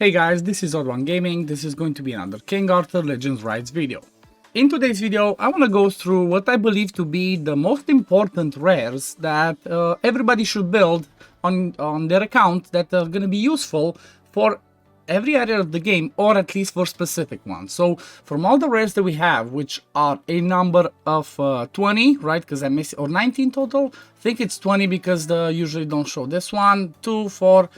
Hey guys, this is Bodwin Gaming. This is going to be another King Arthur Legends Rise video. In today's video, I want to go through what I believe to be the most important rares that everybody should build on their account that are going to be useful for every area of the game, or at least for specific ones. So from all the rares that we have, which are a number of 20, right, because I missed, or 19 total, I think it's 20 because they usually don't show this one, 2, 4,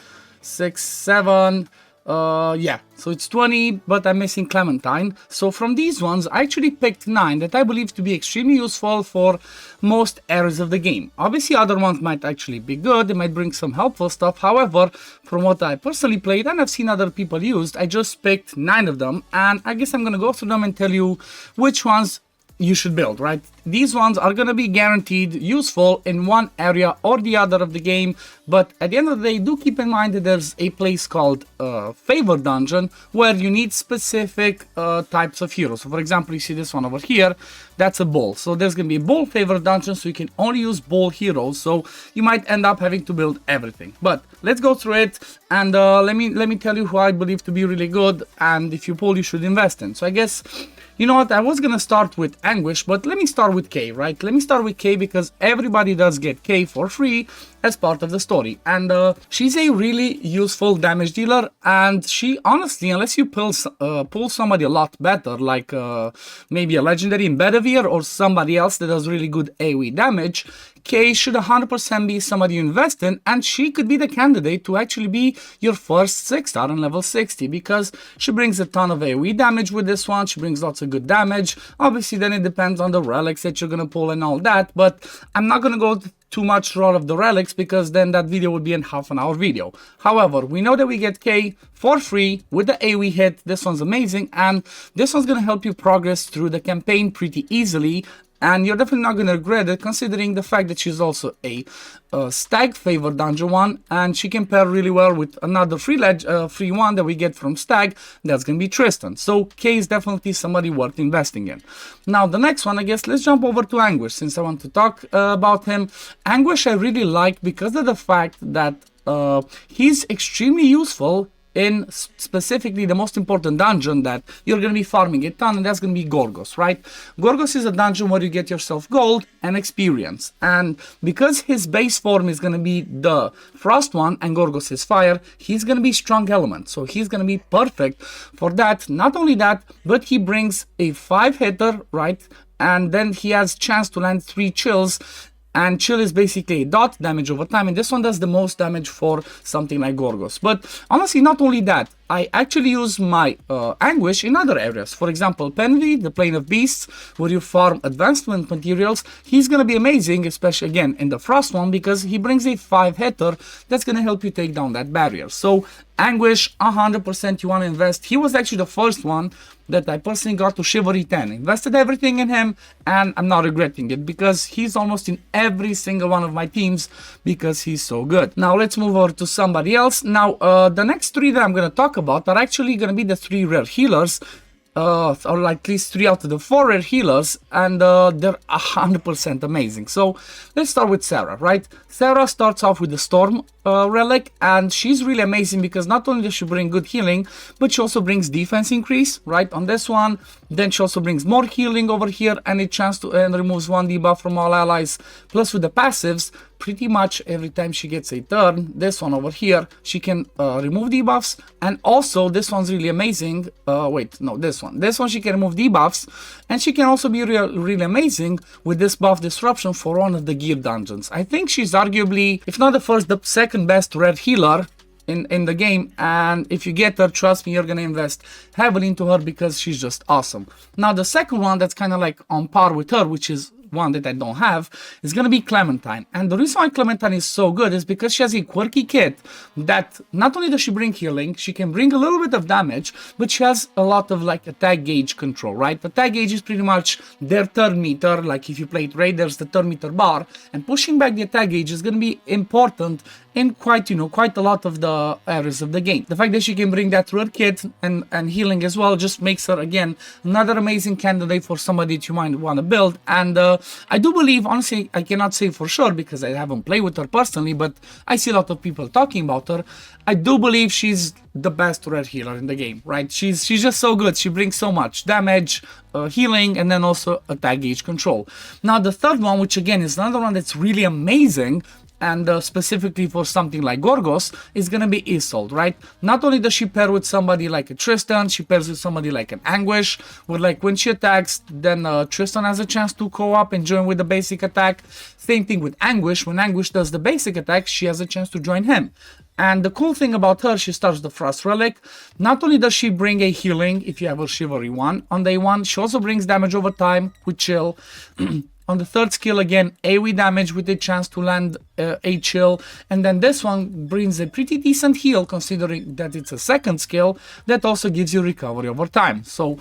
6, 7, yeah, so it's 20, but I'm missing Clementine. So from these ones, I actually picked 9 that I believe to be extremely useful for most areas of the game. Obviously, other ones might actually be good, they might bring some helpful stuff. However, from what I personally played and I've seen other people used, I just picked 9 of them, and I guess I'm gonna go through them and tell you which ones you should build, right? These ones are going to be guaranteed useful in one area or the other of the game, but at the end of the day, do keep in mind that there's a place called Favor Dungeon where you need specific types of heroes. So for example, you see this one over here, that's a bull. So there's going to be a bull Favor Dungeon, so you can only use bull heroes, so you might end up having to build everything. But let's go through it, and let me tell you who I believe to be really good, and if you pull, you should invest in. So I guess, you know what, I was gonna start with Anguish, but let me start with K, right? Let me start with K because everybody does get K for free as part of the story. And she's a really useful damage dealer, and she honestly, unless you pull somebody a lot better, like maybe a legendary in Bedivere or somebody else that does really good AoE damage, K should 100% be somebody you invest in, and she could be the candidate to actually be your first 6-star on level 60 because she brings a ton of AoE damage with this one. She brings lots of good damage. Obviously, then it depends on the relics that you're gonna pull and all that, but I'm not gonna go too much through all of the relics because then that video would be a half-an-hour video. However, we know that we get K for free with the AoE hit. This one's amazing, and this one's gonna help you progress through the campaign pretty easily. And you're definitely not going to regret it, considering the fact that she's also a Stag Favor Dungeon one, and she can pair really well with another free one that we get from Stag. That's going to be Tristan. So K is definitely somebody worth investing in. Now the next one, I guess, let's jump over to Anguish, since I want to talk about him. Anguish I really like because of the fact that he's extremely useful in specifically the most important dungeon that you're going to be farming a ton, and that's going to be Gorgos, right? Gorgos is a dungeon where you get yourself gold and experience, and because his base form is going to be the frost one and Gorgos is fire, he's going to be strong element, so he's going to be perfect for that. Not only that, but he brings a 5-hitter, right? And then he has chance to land 3 chills, and chill is basically a dot damage over time, and this one does the most damage for something like Gorgos. But honestly, not only that, I actually use my Anguish in other areas. For example, Penvi, the Plane of Beasts, where you farm advancement materials. He's going to be amazing, especially again in the Frost one, because he brings a 5-hitter that's going to help you take down that barrier. So Anguish, 100% you want to invest. He was actually the first one that I personally got to Chivalry 10. Invested everything in him, and I'm not regretting it because he's almost in every single one of my teams because he's so good. Now let's move over to somebody else. Now the next 3 that I'm going to talk about are actually going to be the 3 rare healers, or like at least 3 out of the 4 rare healers, and they're 100% amazing. So let's start with Sarah, right? Sarah starts off with the Storm relic, and she's really amazing because not only does she bring good healing, but she also brings defense increase, right, on this one. Then she also brings more healing over here, and a chance to removes 1 debuff from all allies. Plus with the passives, pretty much every time she gets a turn, this one over here, she can remove debuffs, and also this one's really amazing. Wait, no, this one she can remove debuffs, and she can also be really amazing with this buff disruption for one of the gear dungeons. I think she's arguably, if not the first, the second best red healer in the game, and if you get her, trust me, you're gonna invest heavily into her because she's just awesome. Now the second one that's kind of like on par with her, which is one that I don't have, is going to be Clementine. And the reason why Clementine is so good is because she has a quirky kit that not only does she bring healing, she can bring a little bit of damage, but she has a lot of like attack gauge control, right? The attack gauge is pretty much their turn meter, like if you played Raiders, the turn meter bar, and pushing back the attack gauge is going to be important in quite a lot of the areas of the game. The fact that she can bring that rare kit and healing as well just makes her, again, another amazing candidate for somebody that you might want to build. And I do believe, honestly, I cannot say for sure because I haven't played with her personally, but I see a lot of people talking about her. I do believe she's the best rare healer in the game, right? She's just so good. She brings so much damage, healing, and then also attack gauge control. Now the third one, which again is another one that's really amazing, and specifically for something like Gorgos, is gonna be Isolde, right? Not only does she pair with somebody like a Tristan, she pairs with somebody like an Anguish, where like when she attacks, then Tristan has a chance to co-op and join with the basic attack. Same thing with Anguish. When Anguish does the basic attack, she has a chance to join him. And the cool thing about her, she starts the Frost Relic. Not only does she bring a healing if you have a Chivalry 1 on day 1, she also brings damage over time with Chill. On the third skill, again, AoE damage with a chance to land a Chill. And then this one brings a pretty decent heal, considering that it's a second skill that also gives you recovery over time. So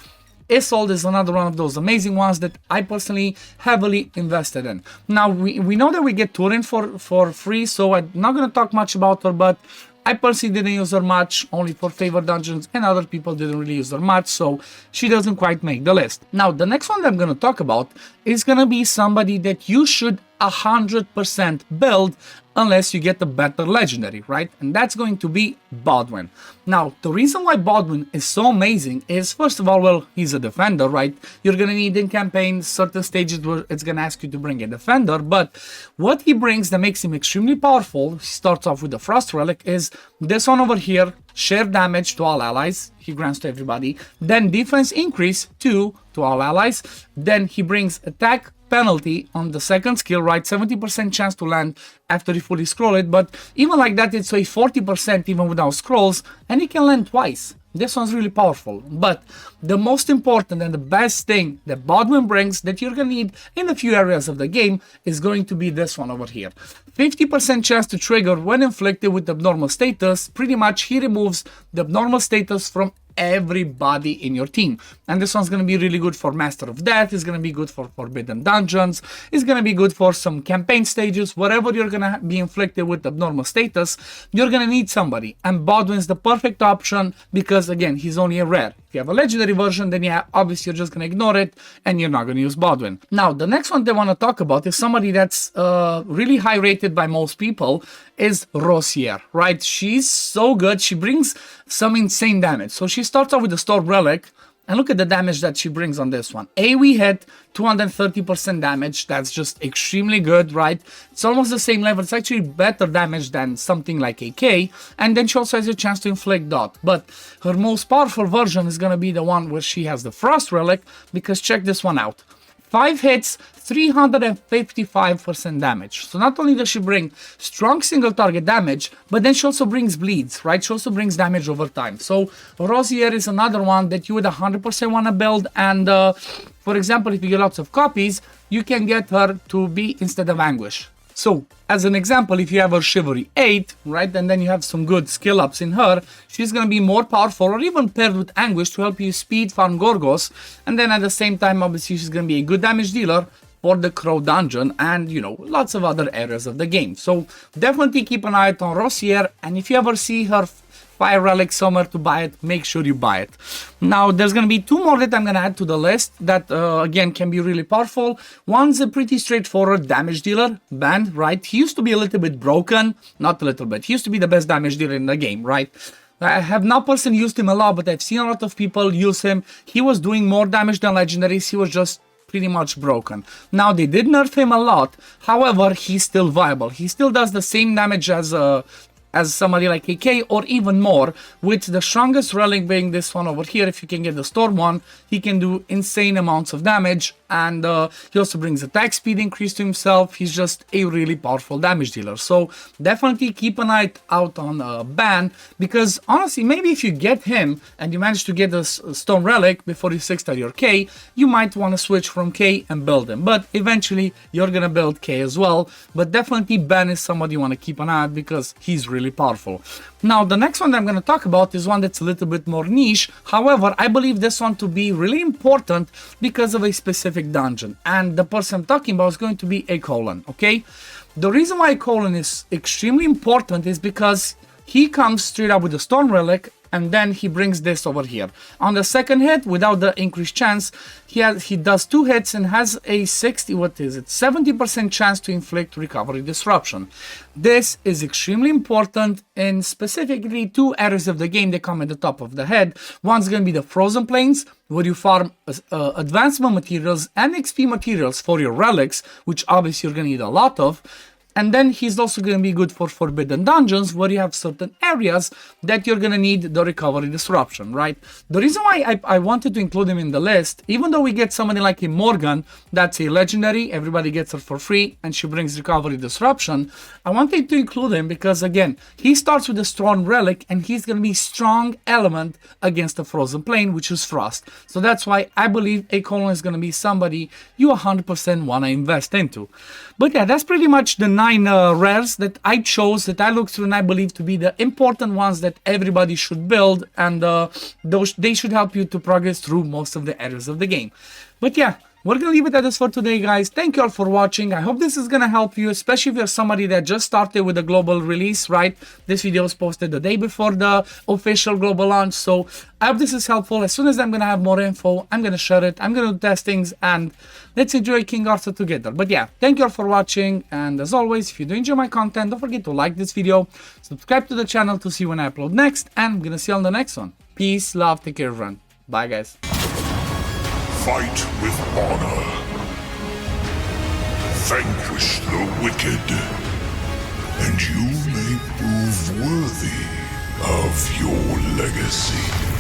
Isolde is another one of those amazing ones that I personally heavily invested in. Now, we know that we get Turin for free, so I'm not going to talk much about her, but I personally didn't use her much, only for favorite dungeons, and other people didn't really use her much, so she doesn't quite make the list. Now, the next one that I'm going to talk about is going to be somebody that you should 100% build unless you get a better legendary, right? And that's going to be Bodwin. Now, the reason why Bodwin is so amazing is, first of all, well, he's a defender, right? You're gonna need in campaigns certain stages where it's gonna ask you to bring a defender, but what he brings that makes him extremely powerful, he starts off with the Frost Relic, is this one over here, share damage to all allies, he grants to everybody, then defense increase 2 to all allies, then he brings attack penalty on the second skill, right? 70% chance to land after you fully scroll it, but even like that, it's a 40% even without scrolls, and you can land twice. This one's really powerful. But the most important and the best thing that Bodwin brings that you're gonna need in a few areas of the game is going to be this one over here. 50% chance to trigger when inflicted with abnormal status. Pretty much he removes the abnormal status from everybody in your team, and this one's going to be really good for Master of Death, it's going to be good for Forbidden Dungeons, it's going to be good for some campaign stages. Whatever you're going to be inflicted with abnormal status, you're going to need somebody, and Bodwin's the perfect option because again, he's only a rare. If you have a legendary version, then yeah, obviously you're just going to ignore it and you're not going to use Bodwin. Now, the next one they want to talk about is somebody that's really high rated by most people, is Rosier, right? She's so good. She brings some insane damage. So she starts off with the Storm Relic, and look at the damage that she brings on this one. AoE hit, 230% damage. That's just extremely good, right? It's almost the same level. It's actually better damage than something like AK. And then she also has a chance to inflict dot. But her most powerful version is going to be the one where she has the Frost Relic, because check this one out. 5 hits, 355% damage. So not only does she bring strong single target damage, but then she also brings bleeds, right? She also brings damage over time. So Rosier is another one that you would 100% want to build. And for example, if you get lots of copies, you can get her to be instead of Anguish. So, as an example, if you have her Chivalry 8, right, and then you have some good skill ups in her, she's going to be more powerful, or even paired with Anguish to help you speed farm Gorgos, and then at the same time, obviously, she's going to be a good damage dealer for the Crow Dungeon and, you know, lots of other areas of the game. So, definitely keep an eye out on Rosier, and if you ever see her Fire Relic somewhere to buy it, make sure you buy it. Now, there's going to be 2 more that I'm going to add to the list that, again, can be really powerful. One's a pretty straightforward damage dealer, Ban, right? He used to be a little bit broken, not a little bit. He used to be the best damage dealer in the game, right? I have not personally used him a lot, but I've seen a lot of people use him. He was doing more damage than legendaries. He was just pretty much broken. Now, they did nerf him a lot. However, he's still viable. He still does the same damage as somebody like AK, or even more, with the strongest relic being this one over here. If you can get the Storm one, he can do insane amounts of damage, and he also brings attack speed increase to himself. He's just a really powerful damage dealer. So definitely keep an eye out on Ban, because honestly, maybe if you get him and you manage to get the Storm relic before you 6-star your K, you might want to switch from K and build him, but eventually you're gonna build K as well. But definitely Ban is somebody you want to keep an eye on because he's really powerful. Now, the next one that I'm going to talk about is one that's a little bit more niche. However, I believe this one to be really important because of a specific dungeon, and the person I'm talking about is going to be a Colon. Okay, the reason why Colon is extremely important is because he comes straight up with the Storm Relic, and then he brings this over here. On the second hit, without the increased chance, he does 2 hits and has a 70% chance to inflict recovery disruption. This is extremely important in specifically 2 areas of the game that come at the top of the head. One's going to be the frozen plains, where you farm advancement materials and XP materials for your relics, which obviously you're going to need a lot of. And then he's also going to be good for forbidden dungeons, where you have certain areas that you're going to need the recovery disruption, right? The reason why I wanted to include him in the list, even though we get somebody like a Morgan, that's a legendary, everybody gets her for free, and she brings recovery disruption, I wanted to include him because, again, he starts with a strong relic, and he's going to be strong element against the frozen plane, which is frost. So that's why I believe a colon is going to be somebody you 100% want to invest into. But yeah, that's pretty much the 9 rares that I chose, that I looked through and I believe to be the important ones that everybody should build, and they should help you to progress through most of the areas of the game. But yeah, we're gonna leave it at this for today, guys. Thank you all for watching. I hope this is gonna help you, especially if you're somebody that just started with the global release, right? This video was posted the day before the official global launch, so I hope this is helpful. As soon as I'm gonna have more info, I'm gonna share it, I'm gonna do testings, and let's enjoy King Arthur together. But yeah, thank you all for watching, and as always, if you do enjoy my content, don't forget to like this video, subscribe to the channel to see when I upload next, and I'm gonna see you on the next one. Peace, love, take care, everyone. Bye, guys. Fight with honor. Vanquish the wicked, and you may prove worthy of your legacy.